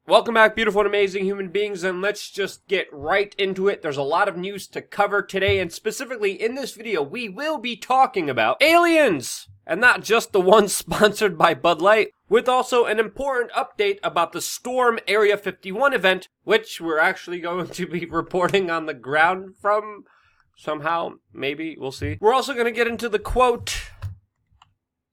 Welcome back, beautiful and amazing human beings, and let's just get right into it. There's a lot of news to cover today, and specifically in this video, we will be talking about aliens! And not just the ones sponsored by Bud Light, with also an important update about the Storm Area 51 event, which we're actually going to be reporting on the ground from somehow, maybe, we'll see. We're also going to get into the quote,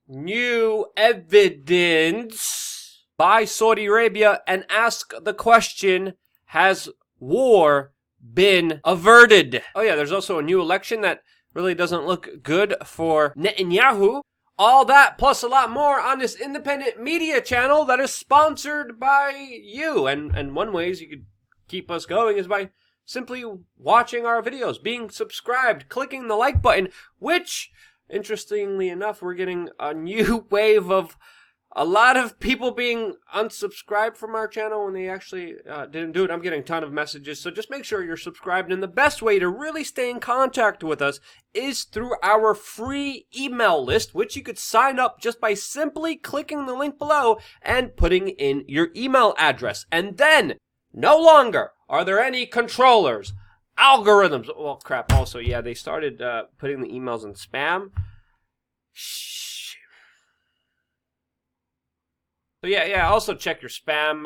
new evidence by Saudi Arabia, and ask the question, has war been averted? Oh yeah, there's also a new election that really doesn't look good for Netanyahu. All that plus a lot more on this independent media channel that is sponsored by you. And one ways you could keep us going is by simply watching our videos, being subscribed, clicking the like button, which, interestingly enough, we're getting a new wave of a lot of people being unsubscribed from our channel when they actually didn't do it. I'm getting a ton of messages, so just make sure you're subscribed. And the best way to really stay in contact with us is through our free email list, which you could sign up just by simply clicking the link below and putting in your email address. And then, no longer are there any controllers, algorithms. Well, crap, also, yeah, they started putting the emails in spam. So yeah, also check your spam,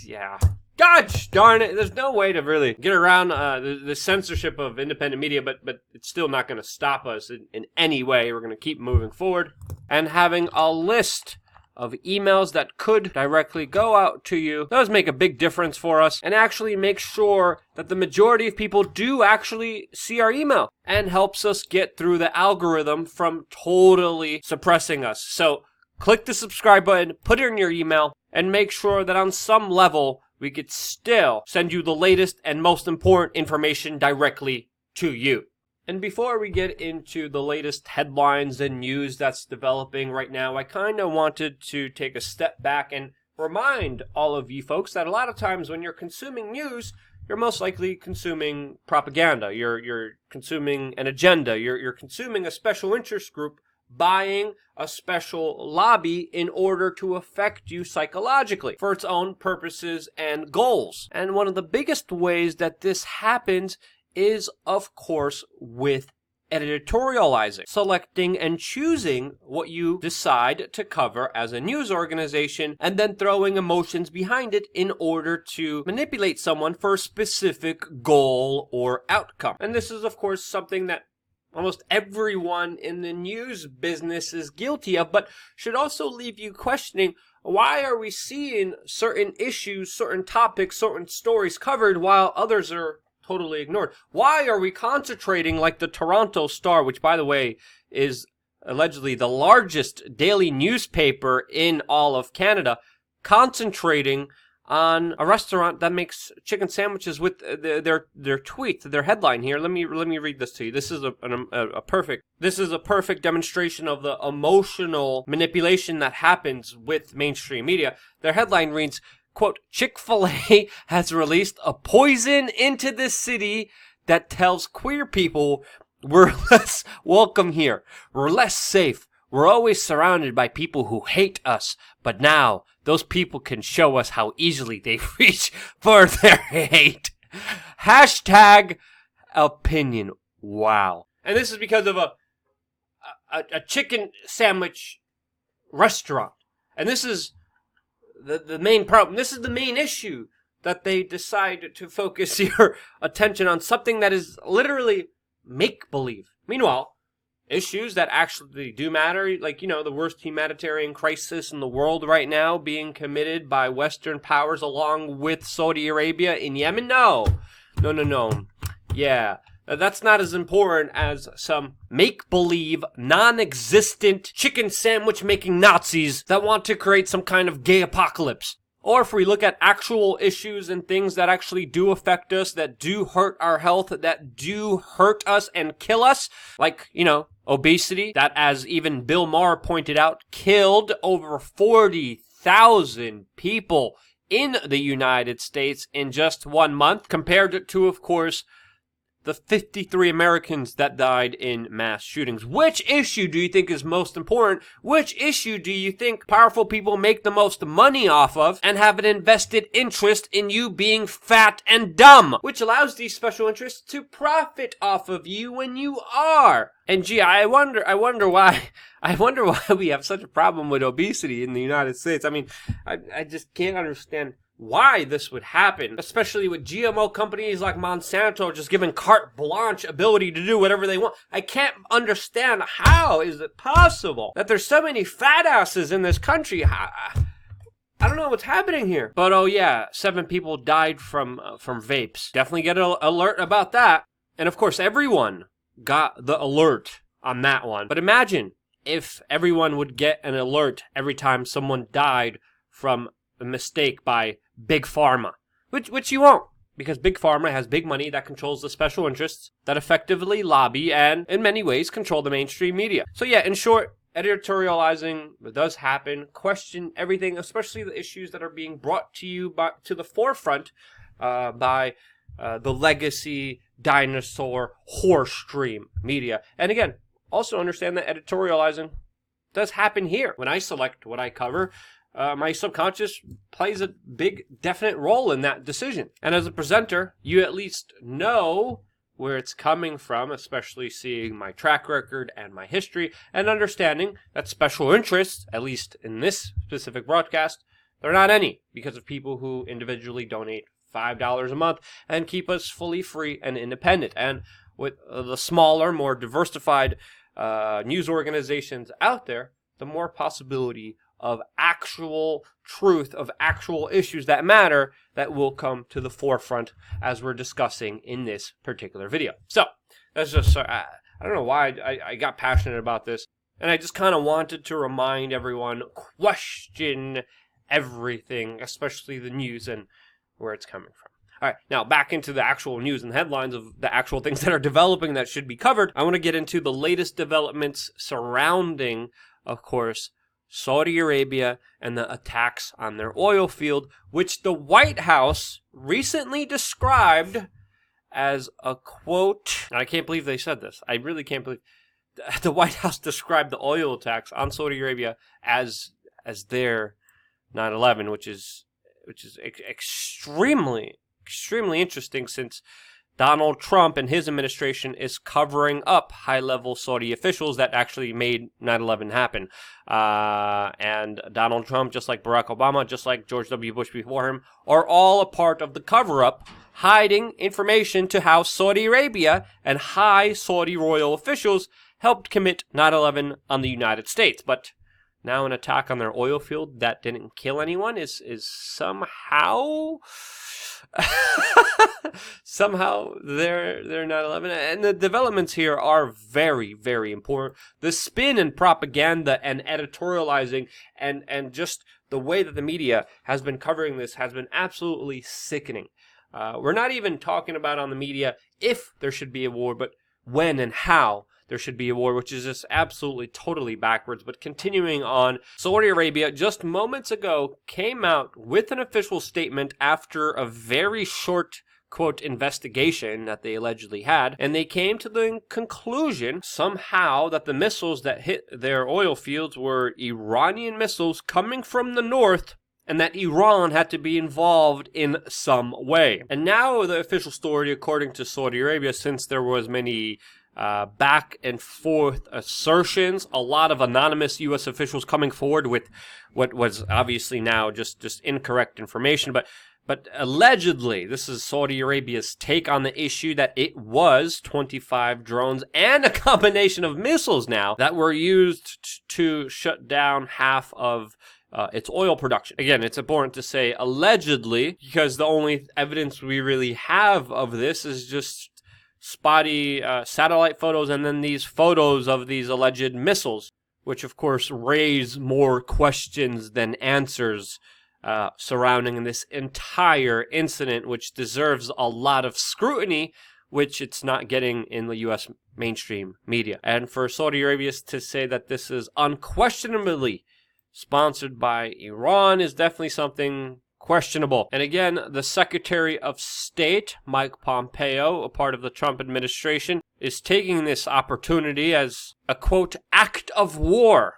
yeah. Gosh darn it, there's no way to really get around the censorship of independent media, but it's still not going to stop us in any way. We're going to keep moving forward, and having a list of emails that could directly go out to you does make a big difference for us, and actually make sure that the majority of people do actually see our email, and helps us get through the algorithm from totally suppressing us. So click the subscribe button, put it in your email, and make sure that on some level, we could still send you the latest and most important information directly to you. And before we get into the latest headlines and news that's developing right now, I kind of wanted to take a step back and remind all of you folks that a lot of times when you're consuming news, you're most likely consuming propaganda. You're consuming an agenda. You're consuming a special interest group buying a special lobby in order to affect you psychologically for its own purposes and goals. And one of the biggest ways that this happens is, of course, with editorializing, selecting and choosing what you decide to cover as a news organization, and then throwing emotions behind it in order to manipulate someone for a specific goal or outcome. And this is, of course, something that almost everyone in the news business is guilty of, but should also leave you questioning, why are we seeing certain issues, certain topics, certain stories covered while others are totally ignored? Why are we concentrating like the Toronto Star, which, by the way, is allegedly the largest daily newspaper in all of Canada, concentrating on a restaurant that makes chicken sandwiches with their tweet, their headline here. Let me read this to you. This is a perfect demonstration of the emotional manipulation that happens with mainstream media. Their headline reads, quote, Chick-fil-A has released a poison into the city that tells queer people we're less welcome here. We're less safe. We're always surrounded by people who hate us, but now those people can show us how easily they reach for their hate. Hashtag opinion. Wow. And this is because of a chicken sandwich restaurant. And this is the main problem. This is the main issue, that they decide to focus your attention on something that is literally make-believe. Meanwhile, issues that actually do matter, like, you know, the worst humanitarian crisis in the world right now being committed by Western powers along with Saudi Arabia in Yemen? No. Yeah, that's not as important as some make-believe, non-existent chicken sandwich-making Nazis that want to create some kind of gay apocalypse. Or if we look at actual issues and things that actually do affect us, that do hurt our health, that do hurt us and kill us, like, you know, obesity, that, as even Bill Maher pointed out, killed over 40,000 people in the United States in just 1 month, compared to, of course, the 53 Americans that died in mass shootings. Which issue do you think is most important? Which issue do you think powerful people make the most money off of and have an invested interest in you being fat and dumb? Which allows these special interests to profit off of you when you are. And gee, I wonder why we have such a problem with obesity in the United States. I mean, I just can't understand why this would happen, especially with GMO companies like Monsanto just given carte blanche ability to do whatever they want. I can't understand how is it possible that there's so many fat asses in this country. I don't know what's happening here. But oh yeah, 7 people died from vapes. Definitely get an alert about that. And of course, everyone got the alert on that one. But imagine if everyone would get an alert every time someone died from a mistake by Big Pharma, which you won't, because Big Pharma has big money that controls the special interests that effectively lobby and, in many ways, control the mainstream media. So yeah, in short, editorializing does happen. Question everything, especially the issues that are being brought to you to the forefront by the legacy dinosaur horse stream media. And again, also understand that editorializing does happen here. When I select what I cover, my subconscious plays a big, definite role in that decision. And as a presenter, you at least know where it's coming from, especially seeing my track record and my history, and understanding that special interests, at least in this specific broadcast, they're not any, because of people who individually donate $5 a month and keep us fully free and independent. And with the smaller, more diversified news organizations out there, the more possibility of actual truth, of actual issues that matter, that will come to the forefront as we're discussing in this particular video. So, that's just, I don't know why I got passionate about this, and I just kind of wanted to remind everyone, question everything, especially the news and where it's coming from. All right, now back into the actual news and headlines of the actual things that are developing that should be covered. I want to get into the latest developments surrounding, of course, Saudi Arabia and the attacks on their oil field, which the White House recently described as a quote, and I can't believe they said this. I really can't believe the White House described the oil attacks on Saudi Arabia as their 9/11, which is extremely interesting, since Donald Trump and his administration is covering up high-level Saudi officials that actually made 9/11 happen. And Donald Trump, just like Barack Obama, just like George W. Bush before him, are all a part of the cover-up, hiding information to how Saudi Arabia and high Saudi royal officials helped commit 9/11 on the United States. But now an attack on their oil field that didn't kill anyone is somehow somehow they're 9/11. And the developments here are very, very important. The spin and propaganda and editorializing and just the way that the media has been covering this has been absolutely sickening. We're not even talking about on the media if there should be a war, but when and how there should be a war, which is just absolutely totally backwards. But continuing on, Saudi Arabia just moments ago came out with an official statement after a very short, quote, investigation that they allegedly had, and they came to the conclusion somehow that the missiles that hit their oil fields were Iranian missiles coming from the north, and that Iran had to be involved in some way. And now the official story, according to Saudi Arabia, since there was many back and forth assertions, a lot of anonymous U.S. officials coming forward with what was obviously now just incorrect information, but allegedly, this is Saudi Arabia's take on the issue, that it was 25 drones and a combination of missiles now that were used to shut down half of its oil production. Again, it's important to say allegedly, because the only evidence we really have of this is just spotty satellite photos and then these photos of these alleged missiles, which of course raise more questions than answers surrounding this entire incident, which deserves a lot of scrutiny, which it's not getting in the U.S. mainstream media. And for Saudi Arabia to say that this is unquestionably sponsored by Iran is definitely something questionable. And again, the Secretary of State, Mike Pompeo, a part of the Trump administration, is taking this opportunity as a, quote, act of war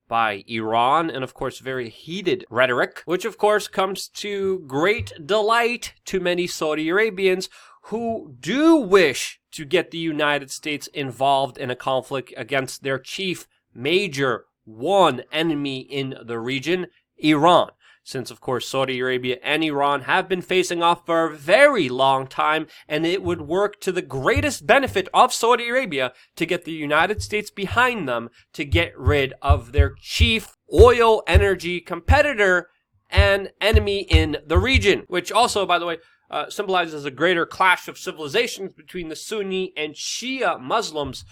by Iran, and of course very heated rhetoric, which of course comes to great delight to many Saudi Arabians who do wish to get the United States involved in a conflict against their chief major one enemy in the region, Iran. Since, of course, Saudi Arabia and Iran have been facing off for a very long time, and it would work to the greatest benefit of Saudi Arabia to get the United States behind them to get rid of their chief oil energy competitor and enemy in the region, which also, by the way, symbolizes a greater clash of civilizations between the Sunni and Shia Muslims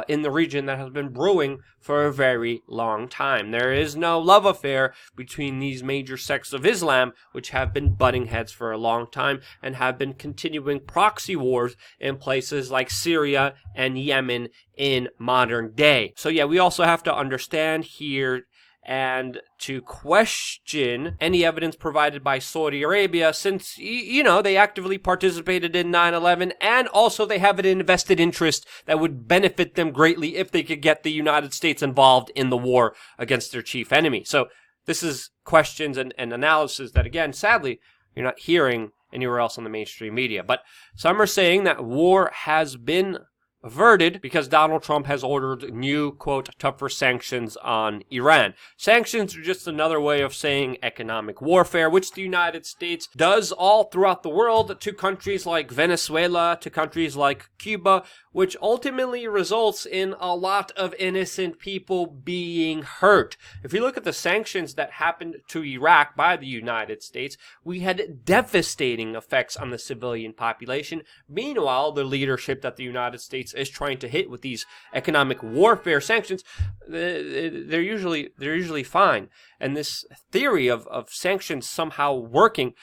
in the region that has been brewing for a very long time. There is no love affair between these major sects of Islam, which have been butting heads for a long time and have been continuing proxy wars in places like Syria and Yemen in modern day. So yeah, we also have to understand here and to question any evidence provided by Saudi Arabia, since, you know, they actively participated in 9/11, and also they have an invested interest that would benefit them greatly if they could get the United States involved in the war against their chief enemy. So this is questions and analysis that, again, sadly, you're not hearing anywhere else on the mainstream media. But some are saying that war has been averted because Donald Trump has ordered new, quote, tougher sanctions on Iran. Sanctions are just another way of saying economic warfare, which the United States does all throughout the world to countries like Venezuela, to countries like Cuba, which ultimately results in a lot of innocent people being hurt. If you look at the sanctions that happened to Iraq by the United States, we had devastating effects on the civilian population. Meanwhile, the leadership that the United States is trying to hit with these economic warfare sanctions, they're usually fine. And this theory of sanctions somehow working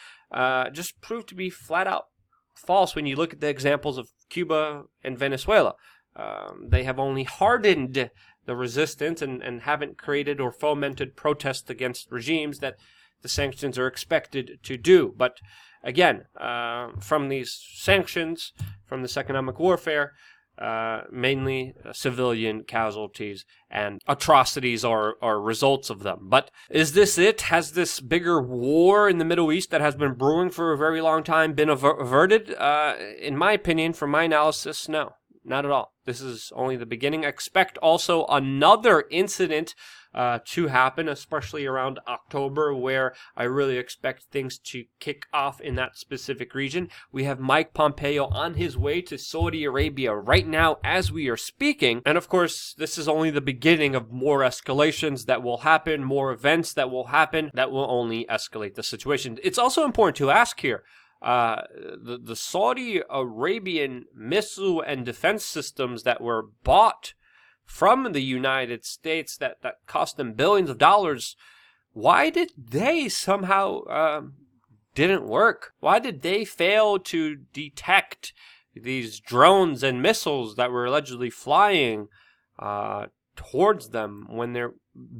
just proved to be flat out false when you look at the examples of Cuba and Venezuela. They have only hardened the resistance and haven't created or fomented protests against regimes that the sanctions are expected to do. But again, from these sanctions, from this economic warfare, mainly civilian casualties and atrocities are results of them. But is this it? Has this bigger war in the Middle East that has been brewing for a very long time been averted? In my opinion, from my analysis, no, not at all. This is only the beginning. Expect also another incident to happen, especially around October, where I really expect things to kick off in that specific region. We have Mike Pompeo on his way to Saudi Arabia right now as we are speaking. And of course, this is only the beginning of more escalations that will happen, more events that will happen that will only escalate the situation. It's also important to ask here, the Saudi Arabian missile and defense systems that were bought from the United States that cost them billions of dollars, why did they somehow didn't work? Why did they fail to detect these drones and missiles that were allegedly flying towards them when they're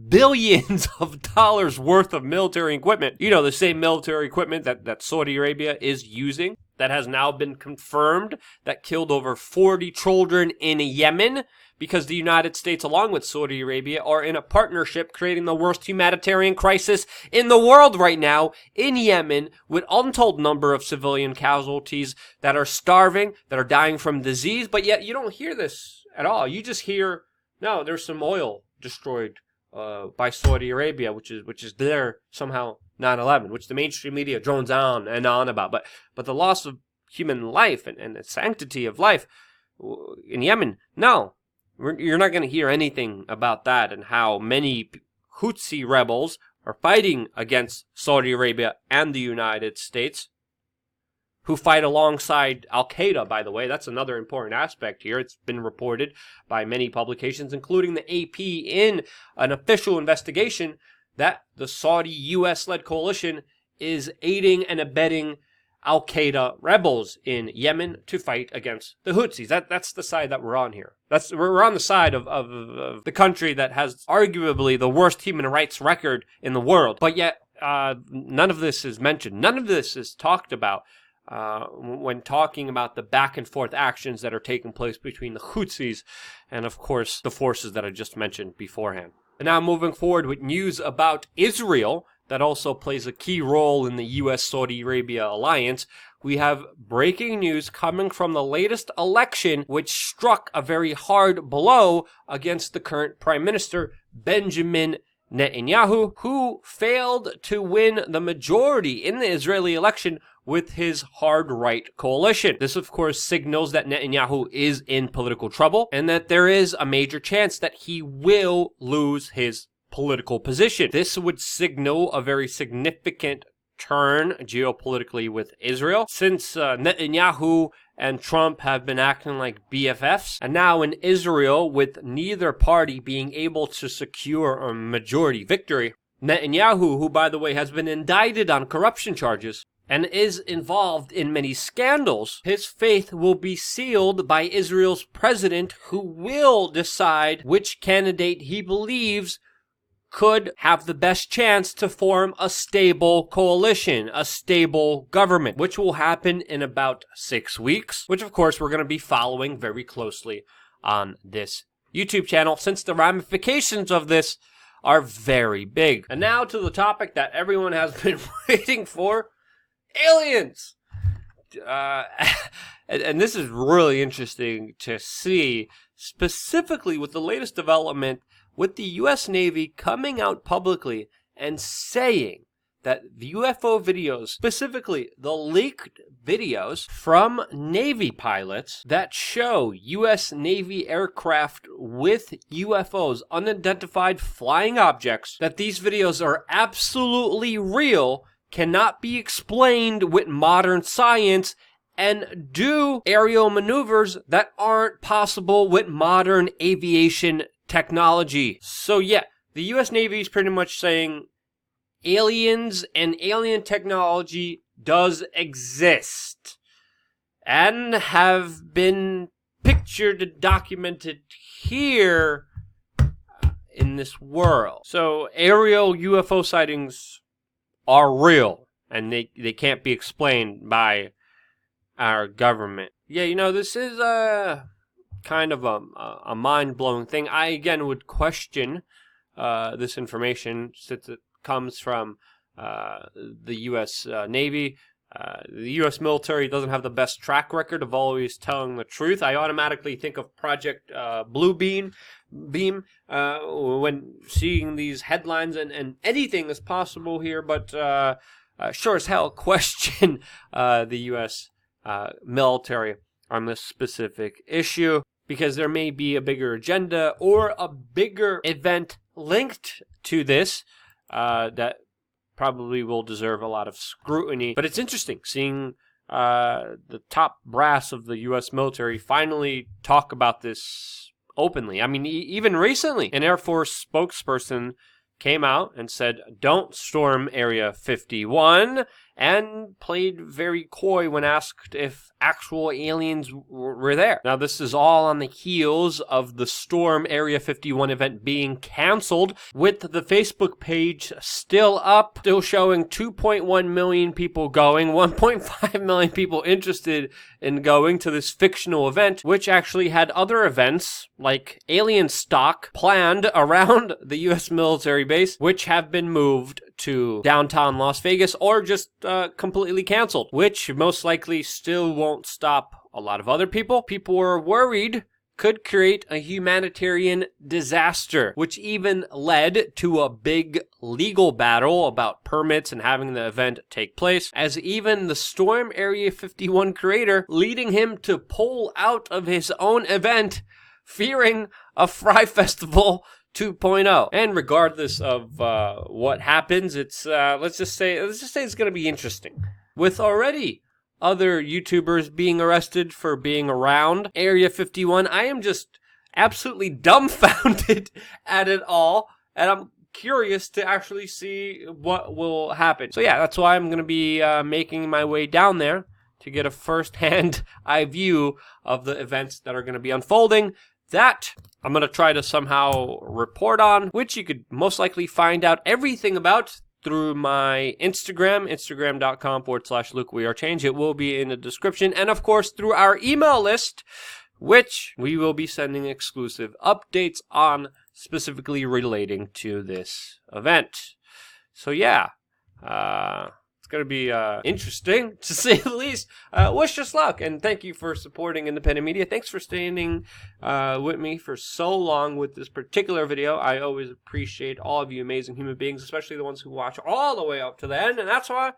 billions of dollars worth of military equipment? You know, the same military equipment that Saudi Arabia is using, that has now been confirmed, that killed over 40 children in Yemen, because the United States, along with Saudi Arabia, are in a partnership creating the worst humanitarian crisis in the world right now in Yemen, with untold number of civilian casualties that are starving, that are dying from disease. But yet you don't hear this at all. You just hear, no, there's some oil destroyed by Saudi Arabia, which is their somehow 9/11, which the mainstream media drones on and on about. But the loss of human life and the sanctity of life in Yemen, no. You're not going to hear anything about that, and how many Houthi rebels are fighting against Saudi Arabia and the United States, who fight alongside Al-Qaeda, by the way. That's another important aspect here. It's been reported by many publications, including the AP, in an official investigation that the Saudi-US-led coalition is aiding and abetting Al-Qaeda rebels in Yemen to fight against the Houthis. That's the side that we're on here. We're on the side of the country that has arguably the worst human rights record in the world. But yet, none of this is mentioned. None of this is talked about when talking about the back and forth actions that are taking place between the Houthis and, of course, the forces that I just mentioned beforehand. And now moving forward with news about Israel that also plays a key role in the U.S.-Saudi Arabia alliance. We have breaking news coming from the latest election, which struck a very hard blow against the current Prime Minister, Benjamin Netanyahu, who failed to win the majority in the Israeli election with his hard-right coalition. This, of course, signals that Netanyahu is in political trouble and that there is a major chance that he will lose his political position. This would signal a very significant turn geopolitically with Israel, since Netanyahu and Trump have been acting like BFFs, and now in Israel, with neither party being able to secure a majority victory, Netanyahu, who by the way has been indicted on corruption charges and is involved in many scandals, his fate will be sealed by Israel's president, who will decide which candidate he believes could have the best chance to form a stable coalition, a stable government, which will happen in about 6 weeks, which of course we're going to be following very closely on this YouTube channel, since the ramifications of this are very big. And now to the topic that everyone has been waiting for, aliens! And this is really interesting to see, specifically with the latest development with the U.S. Navy coming out publicly and saying that the UFO videos, specifically the leaked videos from Navy pilots that show U.S. Navy aircraft with UFOs, unidentified flying objects, that these videos are absolutely real, cannot be explained with modern science, and do aerial maneuvers that aren't possible with modern aviation technology. So yeah, the U.S. Navy is pretty much saying aliens and alien technology does exist and have been pictured and documented here in this world. So aerial UFO sightings are real and they can't be explained by our government. Yeah, you know, this is kind of a mind-blowing thing. I, again, would question this information since it comes from the U.S. Navy. The U.S. military doesn't have the best track record of always telling the truth. I automatically think of Project Blue Beam when seeing these headlines, and anything is possible here, but sure as hell question the U.S. Military on this specific issue, because there may be a bigger agenda or a bigger event linked to this that probably will deserve a lot of scrutiny. But it's interesting seeing the top brass of the U.S. military finally talk about this openly. I mean, even recently, an Air Force spokesperson came out and said, don't storm Area 51, and played very coy when asked if actual aliens were there. Now, this is all on the heels of the Storm Area 51 event being canceled, with the Facebook page still up, still showing 2.1 million people going, 1.5 million people interested in going to this fictional event, which actually had other events, like alien stock, planned around the U.S. military base, which have been moved to downtown Las Vegas or just completely canceled, which most likely still won't stop a lot of other people. People were worried could create a humanitarian disaster, which even led to a big legal battle about permits and having the event take place, as even the Storm Area 51 creator leading him to pull out of his own event, fearing a Fry Festival 2.0. And regardless of what happens, it's let's just say it's going to be interesting. With already other YouTubers being arrested for being around Area 51, I am just absolutely dumbfounded at it all, and I'm curious to actually see what will happen. So yeah, that's why I'm going to be making my way down there to get a first-hand eye view of the events that are going to be unfolding. That I'm going to try to somehow report on, which you could most likely find out everything about through my Instagram.com/LukeWeAreChange. It will be in the description. And of course, through our email list, which we will be sending exclusive updates on, specifically relating to this event. So yeah, it's going to be interesting, to say the least. Wish us luck, and thank you for supporting independent media. Thanks for standing with me for so long with this particular video. I always appreciate all of you amazing human beings, especially the ones who watch all the way up to the end, and that's why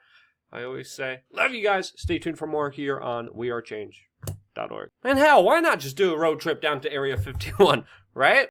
I always say, love you guys. Stay tuned for more here on WeAreChange.org. And hell, why not just do a road trip down to Area 51, right?